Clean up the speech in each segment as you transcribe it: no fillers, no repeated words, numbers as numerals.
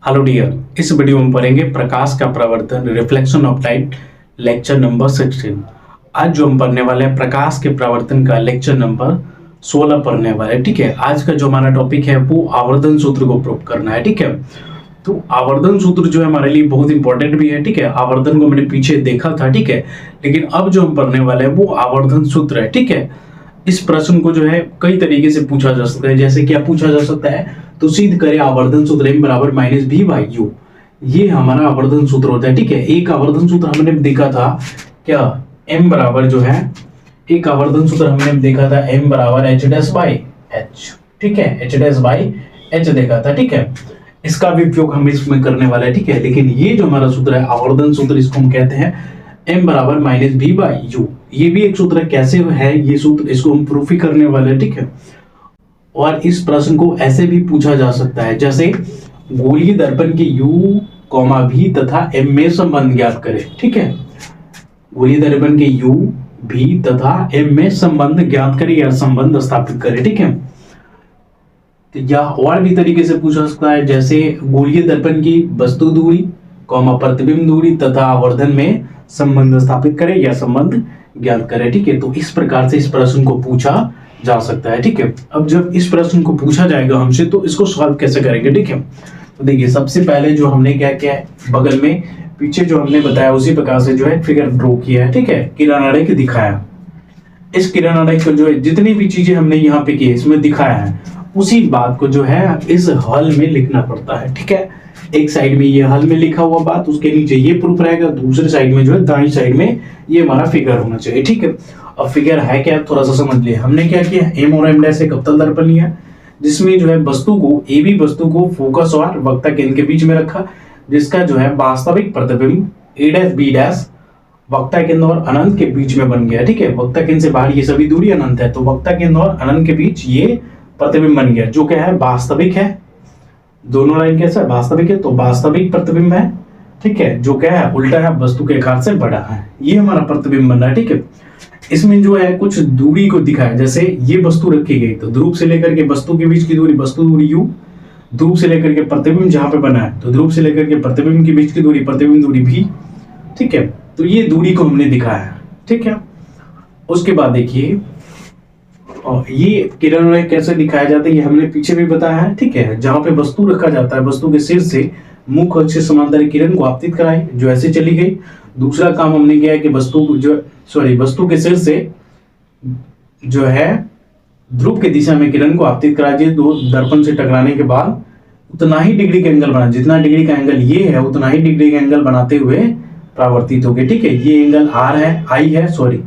Hello dear, इस video में पढ़ेंगे प्रकाश का प्रवर्तन, reflection of light, lecture number 16। आज जो हम पढ़ने वाले हैं प्रकाश के प्रवर्तन का लेक्चर नंबर 16 पढ़ने वाले हैं। ठीक है, आज का जो हमारा टॉपिक है वो आवर्धन सूत्र को प्रूव करना है। ठीक है, तो आवर्धन सूत्र जो है हमारे लिए बहुत इंपॉर्टेंट भी है। ठीक है, आवर्धन को मैंने पीछे देखा था। ठीक है, लेकिन अब जो हम पढ़ने वाले हैं वो आवर्धन सूत्र है। ठीक है, इस प्रश्न को जो है कई तरीके से पूछा जा सकता है। जैसे क्या पूछा जा सकता है, तो सिद्ध करें आवर्धन सूत्र m बराबर माइनस भी बाई यू। ये हमारा आवर्धन सूत्र होता है। ठीक है, एक आवर्धन सूत्र हमने देखा था क्या, m बराबर जो है एक आवर्धन सूत्र हमने देखा था m बराबर h डैश बाई h। ठीक है, h डैश बाई h देखा था। ठीक है, इसका भी उपयोग हम इसमें करने वाले हैं। ठीक है, लेकिन ये जो हमारा सूत्र है आवर्धन सूत्र, इसको हम कहते हैं m बराबर माइनस भी बाई यू। ये भी एक सूत्र कैसे है ये सूत्र, इसको हम प्रूफ ही करने वाले हैं। ठीक है, और इस प्रश्न को ऐसे भी पूछा जा सकता है, जैसे गोलीय दर्पण के u, v तथा m में संबंध ज्ञात करें। ठीक है, गोलीय दर्पण के u, v तथा m में संबंध ज्ञात करें या संबंध स्थापित करें। ठीक है, या और भी तरीके से पूछा सकता है, जैसे गोलीय दर्पण की वस्तु दूरी, प्रतिबिंब दूरी तथा आवर्धन में संबंध स्थापित करें या संबंध ज्ञात करें। ठीक है, तो इस प्रकार से इस प्रश्न को पूछा जा सकता है। ठीक है, अब जब इस प्रश्न को पूछा जाएगा हमसे तो इसको सॉल्व कैसे करेंगे। ठीक है, तो देखिए सबसे पहले जो हमने क्या किया है, बगल में पीछे जो हमने बताया उसी प्रकार से जो है फिगर ड्रॉ किया है। ठीक है, किरण आरेख दिखाया। इस किरण आरेख को जो है जितनी भी चीजें हमने यहाँ पे की है इसमें दिखाया है, उसी बात को जो है इस हल में लिखना पड़ता है। ठीक है, एक साइड में ये हल में लिखा हुआ बात, उसके नीचे ये प्रूफ रहेगा, दूसरे साइड में जो है दाईं साइड में ये हमारा फिगर होना चाहिए। ठीक है, अब फिगर है क्या थोड़ा सा समझ लिए। हमने क्या किया, m और m डैश एक अवतल दर्पण लिया, जिसमें जो है वस्तु को AB वस्तु को फोकस और वक्ता केंद्र के बीच में रखा, जिसका जो है वास्तविक प्रतिबिंब A डैश B डैश वक्ता केंद्र और अनंत के बीच में बन गया। ठीक है, वक्ता केंद्र से बाहर ये सभी दूरी अनंत है, तो वक्ता केंद्र और अनंत के बीच ये प्रतिबिंब बन गया, जो क्या है वास्तविक है। दोनों लाइन कैसा है, वास्तविक है, तो वास्तविक प्रतिबिंब है। ठीक है, जो क्या है उल्टा है, वस्तु के आकार से बड़ा है, ये हमारा प्रतिबिंब बन रहा है। ठीक है, इसमें जो है कुछ दूरी को दिखाया, जैसे ये वस्तु रखी गई तो ध्रुव से लेकर के वस्तु के बीच की दूरी वस्तु दूरी u, ध्रुव से लेकर के प्रतिबिंब जहां पे बना है तो ध्रुव से लेकर के प्रतिबिंब के बीच की दूरी प्रतिबिंब दूरी v। ठीक है, तो ये दूरी को हमने दिखाया। ठीक है, उसके बाद देखिए ये किरण रेखा कैसे दिखाया जाता है, ये हमने पीछे भी बताया है। ठीक है, जहां पे वस्तु रखा जाता है, वस्तु के सिर से मुख्य अक्ष से समांतर किरण को आपतित कराई, जो ऐसे चली गई। दूसरा काम हमने किया है कि वस्तु के सिर से जो है ध्रुव की दिशा में किरण को आपतित करा दिए। दो दर्पण से टकराने के बाद उतना ही डिग्री का एंगल बना, जितना डिग्री का एंगल ये है उतना ही डिग्री का एंगल बनाते हुए परावर्तित हो गए। ठीक है, ये एंगल R है, I है सॉरी,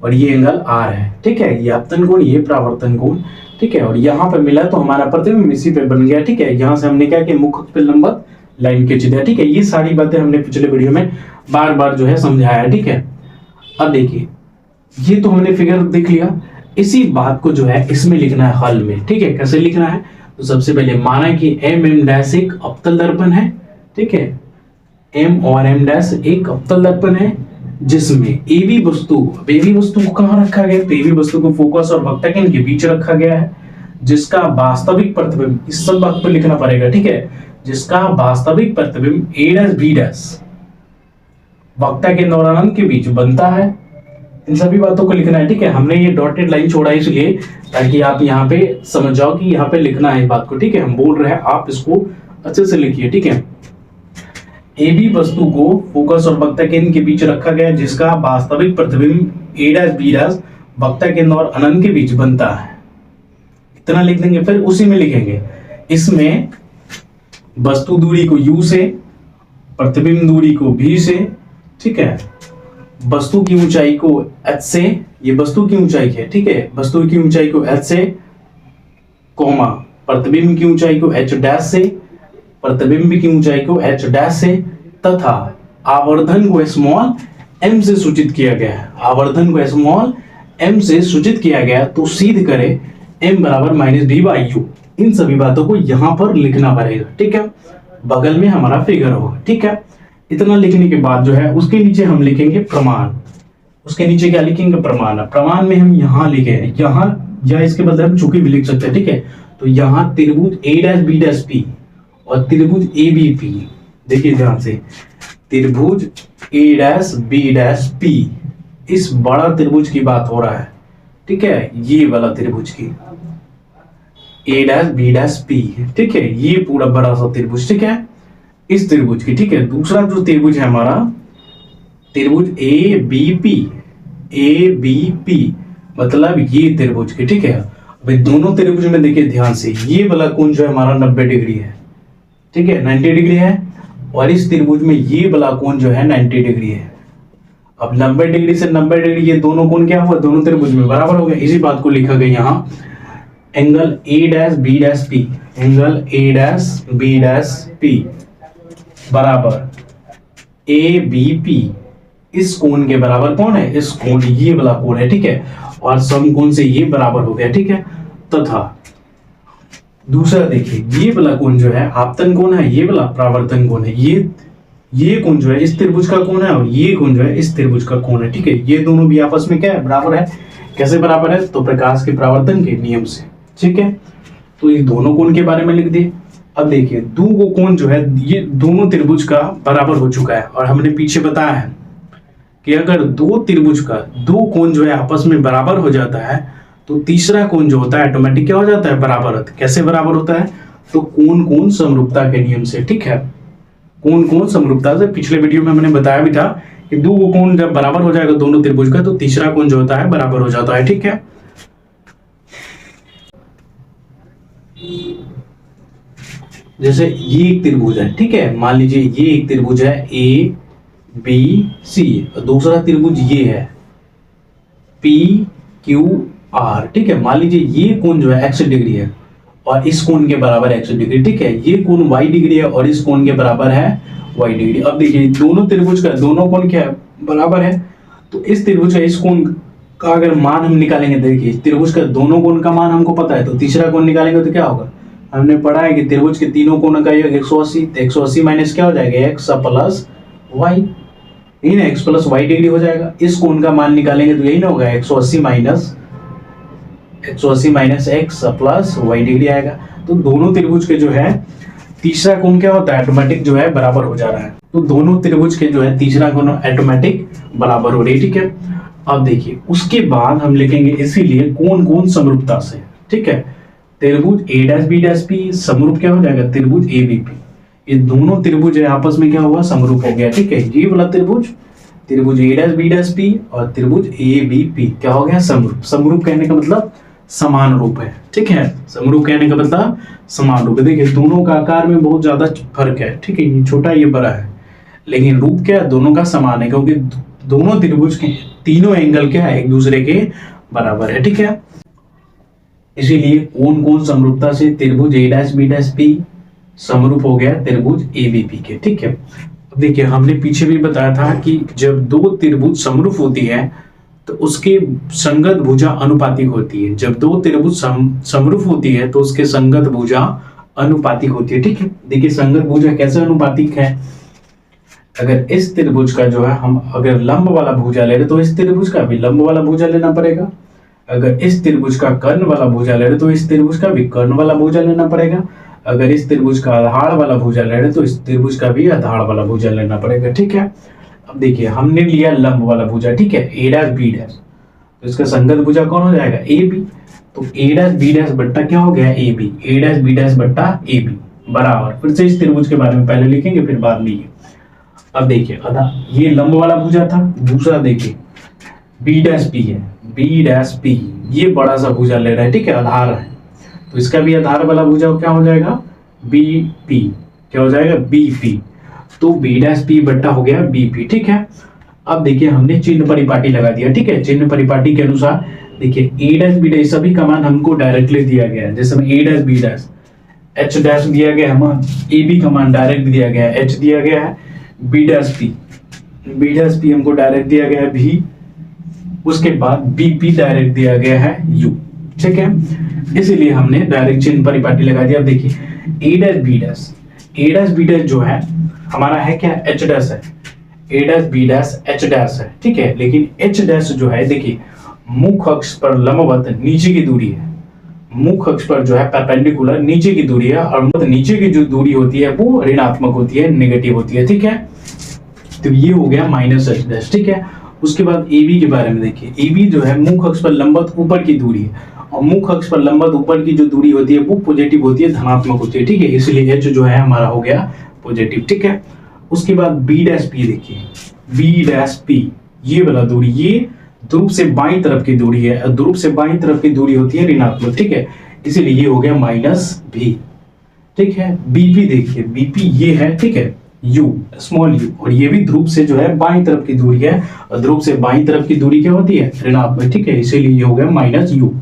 और ये एंगल R है। ठीक है, ये आपतन कोण, ये परावर्तन कोण। ठीक है, और यहाँ पे मिला तो हमारा प्रतिबिंब इसी पे बन गया। ठीक है, यहाँ से हमने क्या किया, मुख्य पे लंबवत लाइन खींच दिया। ठीक है, ये सारी बातें हमने पिछले वीडियो में बार बार जो है समझाया। ठीक है, अब देखिए ये तो हमने फिगर देख लिया, इसी बात को जो है इसमें लिखना है हल में। ठीक है, कैसे लिखना है, तो सबसे पहले माना कि m डैश एक अवतल दर्पण है। ठीक है, m और m डैश एक अवतल दर्पण है, जिसमें AB वस्तु को कहाँ रखा गया, तो AB वस्तु को फोकस और वक्ता केंद्र के बीच रखा गया है, जिसका वास्तविक प्रतिबिंब, इस सब बात को लिखना पड़ेगा। ठीक है, जिसका वास्तविक प्रतिबिंब A डैश B डैश वक्ता केंद्र और अनंत के बीच बनता है। इन सभी बातों को लिखना है। ठीक है, हमने ये डॉटेड लाइन छोड़ा इसलिए ताकि आप यहाँ पे समझ जाओ कि यहाँ पे लिखना है इस बात को। ठीक है, हम बोल रहे हैं, आप इसको अच्छे से लिखिए। ठीक है, AB वस्तु को फोकस और वक्ता केंद्र के बीच रखा गया, जिसका वास्तविक प्रतिबिंब A डैश B डैश वक्ता केंद्र और अनंत के बीच बनता है। इतना लिख देंगे, फिर उसी में लिखेंगे, इसमें वस्तु दूरी को u से, प्रतिबिंब दूरी को v से। ठीक है, वस्तु की ऊंचाई को h से, ये वस्तु की ऊंचाई है। ठीक है, वस्तु की ऊंचाई को h से, प्रतिबिंब की ऊंचाई को h डैश से, प्रतिबिंब की ऊंचाई को h डैश से, तथा आवर्धन को स्मॉल m से सूचित किया गया है। आवर्धन को स्मॉल m से सूचित किया गया, तो सिद्ध करें m बराबर माइनस भी बाई यू। इन सभी बातों को यहाँ पर लिखना पड़ेगा। ठीक है, बगल में हमारा फिगर होगा। ठीक है, इतना लिखने के बाद जो है उसके नीचे हम लिखेंगे प्रमाण। उसके नीचे क्या लिखेंगे, प्रमाण। प्रमाण में हम यहाँ लिखे, यहाँ या इसके बदले हम चूंकि भी लिख सकते हैं। ठीक है, तो यहाँ त्रिभुज A dash B dash P और त्रिभुज ए बी पी, देखिए ध्यान से, त्रिभुज ए डैश बी डैश पी, इस बड़ा त्रिभुज की बात हो रहा है, ठीक है, ये वाला त्रिभुज की, ए डैश बी डैश पी, ठीक है, ये पूरा बड़ा सा त्रिभुज, ठीक है, इस त्रिभुज की, ठीक है। दूसरा जो त्रिभुज है हमारा त्रिभुज A B P, A B P मतलब ये त्रिभुज की, ठीक है। भाई दोनों त्रिभुज में देखिए ध्यान से, ये वाला कोण जो है हमारा 90 डिग्री है, ठीक है, 90 डिग्री है, और इस त्रिभुज में ये वाला कोण जो है 90 डिग्री है। अब 90 डिग्री से 90 डिग्री, ये दोनों कोण क्या हुआ, दोनों त्रिभुज में बराबर हो गए। इसी बात को लिखा गया यहाँ, angle A dash B dash P, angle A dash B dash P बराबर ए बी पी, इस कोण के बराबर कौन है, इस कोण, ये वाला कोण है, ठीक है, और समकोण से ये बराबर हो गया, ठीक है। तथा दूसरा देखिए, ये वाला कोण जो है आपतन कोण है, ये वाला परावर्तन कोण है, ये कोण जो है इस त्रिभुज का कोण है, और ये कोण जो है इस त्रिभुज का कोण है, ठीक है। ये दोनों भी आपस में क्या है, बराबर है। कैसे बराबर है, तो प्रकाश के परावर्तन के नियम से, ठीक है। तो ये दोनों कोण के बारे में लिख दिए। अब देखिए दो कोण जो है ये दोनों त्रिभुज का बराबर हो चुका है, और हमने पीछे बताया है कि अगर दो त्रिभुज का दो कोण जो है आपस में बराबर हो जाता है, तो तीसरा कोण जो होता है ऑटोमेटिक क्या हो जाता है, बराबर होता है। कैसे बराबर होता है, तो कोण कोण समरूपता के नियम से, ठीक है, कोण कोण समरूपता से। पिछले वीडियो में हमने बताया भी था कि दो कोण जब बराबर हो जाएगा दोनों त्रिभुज का, तो तीसरा कोण जो होता है बराबर हो जाता है, ठीक है। जैसे ये एक त्रिभुज है, ठीक है, मान लीजिए ये एक त्रिभुज है ए बी सी, और दूसरा त्रिभुज ये है पी क्यू आर, ठीक है। मान लीजिए ये कोण जो है x डिग्री है और इस कोण के बराबर x डिग्री, ठीक है, ये कोण y डिग्री है और इस कोण के बराबर है y डिग्री। अब देखिए दोनों त्रिभुज का दोनों कोण क्या है, बराबर है, तो इस त्रिभुज का इस कोण का अगर मान हम निकालेंगे, देखिए त्रिभुज का दोनों कोण का मान हमको पता है, तो तीसरा कोण निकालेंगे तो क्या होगा, हमने पढ़ा है कि त्रिभुज के तीनों कोणों का योग 180, तो 180 माइनस क्या हो जाएगा, x प्लस वाई, यही ना, x प्लस वाई डिग्री हो जाएगा। इस कोण का मान निकालेंगे तो यही ना होगा, 180 minus x plus Y degree आएगा। तो दोनों त्रिभुज के जो है तीसरा कोण क्या होता है, ऑटोमेटिक जो है बराबर हो जा रहा है। तो दोनों त्रिभुज के जो है तीसरा कोण ऑटोमेटिक बराबर हो रही है, ठीक है। अब देखिए उसके बाद हम लिखेंगे इसीलिए कोण कोण समरूपता से, ठीक है, त्रिभुज ए डैश बी डैश पी समरूप क्या हो जाएगा, त्रिभुज ए बी पी। ये दोनों त्रिभुज है आपस में क्या हुआ, समरूप हो गया, ठीक है। ये वाला त्रिभुज त्रिभुज ए डैश बी डैश पी और त्रिभुज ए बी पी क्या हो गया, समरूप। समरूप कहने का मतलब समान रूप है, ठीक है, समरूप कहने का मतलब समान रूप है। देखिए दोनों का आकार में बहुत ज्यादा फर्क है, ठीक है, ये छोटा ये बड़ा है, लेकिन रूप क्या है, दोनों का समान है, क्योंकि दोनों त्रिभुज के तीनों एंगल क्या है, एक दूसरे के बराबर है, ठीक है। इसीलिए कोण कोण समरूपता से त्रिभुज ए डैश बी डैश पी समरूप हो गया त्रिभुज ए बी पी के, ठीक है। देखिए हमने पीछे भी बताया था कि जब दो त्रिभुज समरूप होती है तो उसके संगत भुजा अनुपातिक होती है। जब दो त्रिभुज समरूप होती है तो उसके संगत भुजा अनुपातिक होती है, ठीक है। देखिए संगत भुजा कैसे अनुपातिक है, अगर इस त्रिभुज का जो है हम अगर लंब वाला भुजा ले रहे तो इस त्रिभुज का भी लंब वाला भुजा लेना पड़ेगा। अगर इस त्रिभुज का कर्ण वाला भुजा ले रहे तो इस त्रिभुज का भी कर्ण वाला भुजा लेना पड़ेगा। अगर इस त्रिभुज का आधार वाला भुजा ले रहे तो इस त्रिभुज का भी आधार वाला भुजा लेना पड़ेगा, ठीक है। अब देखिए हमने लिया लंब वाला भुजा, ठीक है, ए डैश बी डैश, तो इसका संगत भुजा कौन हो जाएगा, ए बी। तो ए डैश बी डैश बट्टा क्या हो गया, A B, A dash B dash बट्टा ए बी बराबर, फिर से इस त्रिभुज के बारे में पहले लिखेंगे फिर बाद में ये। अब देखिए ये लंब वाला भुजा था, दूसरा देखिए बी डैश पी है, बी डैश पी ये बड़ा सा भुजा ले रहा है, ठीक है, आधार है, तो इसका भी आधार वाला भुजा क्या हो जाएगा, बी पी, क्या हो जाएगा, बी पी। तो बी डैश पी बट्टा हो गया बी पी, ठीक है। अब देखिए हमने चिन्ह परिपाटी लगा दिया, ठीक है, चिन्ह परिपाटी के अनुसार देखिए ए डैश बी डैश सभी का मान हमको डायरेक्टली दिया गया है। जैसे A dash B dash, H dash दिया गया है, मान ए बी का मान डायरेक्ट दिया गया है, एच दिया गया है, बी डैश पी हमको डायरेक्ट दिया गया है भी, उसके बाद बी पी डायरेक्ट दिया गया है यू, ठीक है। इसीलिए हमने डायरेक्ट चिन्ह परिपाटी लगा दिया। अब देखिए ए डैश बी डैश जो है हमारा है क्या, एच डैश है, A dash B dash H dash है, ठीक है। लेकिन एच डैश जो है देखिए मुख अक्ष पर लंबवत नीचे की दूरी है, मुख अक्ष पर जो है परपेंडिकुलर नीचे की दूरी है, और मतलब नीचे की जो दूरी होती है वो ऋणात्मक होती है, नेगेटिव होती है, ठीक है। तो ये हो गया माइनस एच डैश, ठीक है। उसके बाद ए बी के बारे में देखिए, ए बी जो है मुख अक्ष पर लंबवत ऊपर की दूरी है, और मुख अक्ष पर लंबवत ऊपर की जो दूरी होती है वो पॉजिटिव होती है, धनात्मक होती है, ठीक है। इसलिए एच जो है हमारा हो गया पॉजिटिव, ठीक है। उसके बाद बी डैश पी देखिए, बी डैश पी ये वाला दूरी, ये ध्रुव से बाईं तरफ की दूरी है, ध्रुव से बाईं तरफ की दूरी होती है ऋणात्मक, ठीक है। इसीलिए ये हो गया माइनस भी, ठीक है। बीपी देखिए, बीपी ये है, ठीक है, यू स्मॉल यू, और ये भी ध्रुव से जो है बाईं तरफ की दूरी है, और ध्रुव से बाईं तरफ की दूरी क्या होती है, ऋणात्मक, ठीक है। इसीलिए ये हो गया माइनस यू।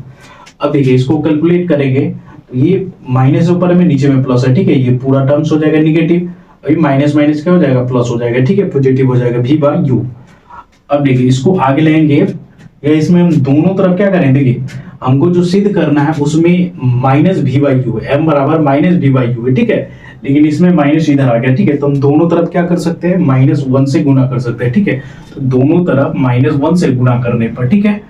अब देखिए इसको कैलकुलेट करेंगे तो ये माइनस ऊपर में नीचे में प्लस है, ठीक है। ये पूरा टर्म्स हो जाएगा निगेटिव, अभी माइनस माइनस क्या हो जाएगा, प्लस हो जाएगा, ठीक है, पॉजिटिव हो जाएगा भी बाय यू। अब देखिए इसको आगे लेंगे, या इसमें हम दोनों तरफ क्या करें, देखिए हमको जो सिद्ध करना है उसमें माइनस भी बाई यू है, एम बराबर माइनस भी बाई यू है, ठीक है। लेकिन इसमें माइनस इधर आ गया, ठीक है। तो हम दोनों तरफ क्या कर सकते हैं, माइनस वन से गुना कर सकते हैं, ठीक है। तो दोनों तरफ माइनस वन से गुना करने पर, ठीक है,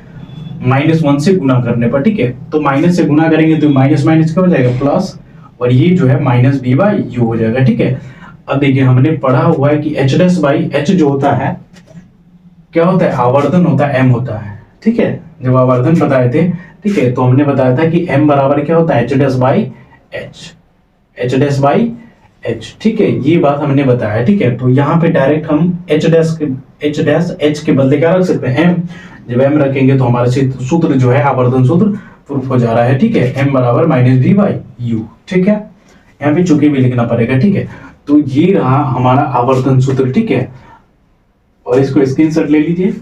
माइनस वन से गुना करने पर, ठीक है। तो माइनस से गुना करेंगे तो माइनस माइनस क्या हो जाएगा, प्लस, और ये जो है माइनस बी बाई यू हो जाएगा, ठीक है। अब देखिए हमने पढ़ा हुआ है कि एच डैश बाई एच जो होता है क्या होता है, आवर्धन होता है, एम होता है, ठीक है। जब आवर्धन बताए थे, ठीक है, तो हमने बताया था कि एम बराबर क्या होता है, H dash by H, H dash by H, ठीक है। ये बात हमने बताया, ठीक है। तो यहाँ पे डायरेक्ट हम एच डैश एच के बदले क्या रख सकते हैं, एम। जब एम रखेंगे तो हमारे सूत्र जो है आवर्धन सूत्र प्रूफ हो जा रहा है, ठीक है। एम बराबर माइनस बी बाई यू, ठीक है। यहाँ पे चुकी भी लिखना पड़ेगा, ठीक है। तो ये रहा हमारा आवर्धन सूत्र, ठीक है। और इसको स्क्रीनशॉट ले लीजिए।